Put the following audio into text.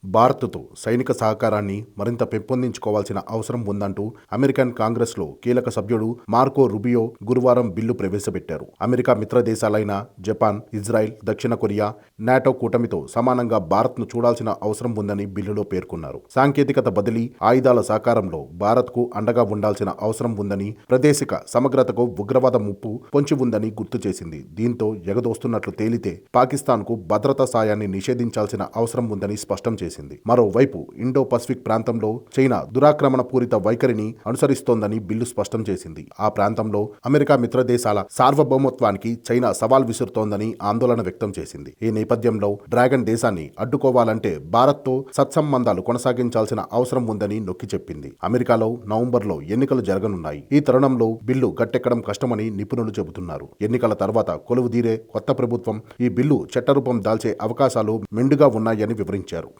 భారత్తో సైనిక సహకారాన్ని మరింత పెంపొందించుకోవాల్సిన అవసరం ఉందంటూ అమెరికన్ కాంగ్రెస్లో కీలక సభ్యుడు మార్కో రుబియో గురువారం బిల్లు ప్రవేశపెట్టారు. అమెరికా మిత్ర దేశాలైన జపాన్, ఇజ్రాయెల్, దక్షిణ కొరియా, నాటో కూటమితో సమానంగా భారత్ను చూడాల్సిన అవసరం ఉందని బిల్లులో పేర్కొన్నారు. సాంకేతికత బదిలీ, ఆయుధాల సహకారంలో భారత్కు అండగా ఉండాల్సిన అవసరం ఉందని, ప్రాదేశిక సమగ్రతకు ఉగ్రవాద ముప్పు పొంచి ఉందని గుర్తు చేసింది. దీంతో ఎగదోస్తున్నట్లు తేలితే పాకిస్తాన్కు భద్రతా సాయాన్ని నిషేధించాల్సిన అవసరం ఉందని స్పష్టం చేసింది. మరోవైపు ఇండో పసిఫిక్ ప్రాంతంలో చైనా దురాక్రమణ పూరిత వైఖరిని అనుసరిస్తోందని బిల్లు స్పష్టం చేసింది. ఆ ప్రాంతంలో అమెరికా మిత్ర దేశాల సార్వభౌమత్వానికి చైనా సవాల్ విసురుతోందని ఆందోళన వ్యక్తం చేసింది. ఈ నేపథ్యంలో డ్రాగన్ దేశాన్ని అడ్డుకోవాలంటే భారత్తో సత్సంబంధాలు కొనసాగించాల్సిన అవసరం ఉందని నొక్కి చెప్పింది. అమెరికాలో నవంబర్లో ఎన్నికలు జరగనున్నాయి. ఈ తరుణంలో బిల్లు గట్టెక్కడం కష్టమని నిపుణులు చెబుతున్నారు. ఎన్నికల తర్వాత కొలువుదీరే కొత్త ప్రభుత్వం ఈ బిల్లు చట్టరూపం దాల్చే అవకాశాలు మెండుగా ఉన్నాయని వివరించారు.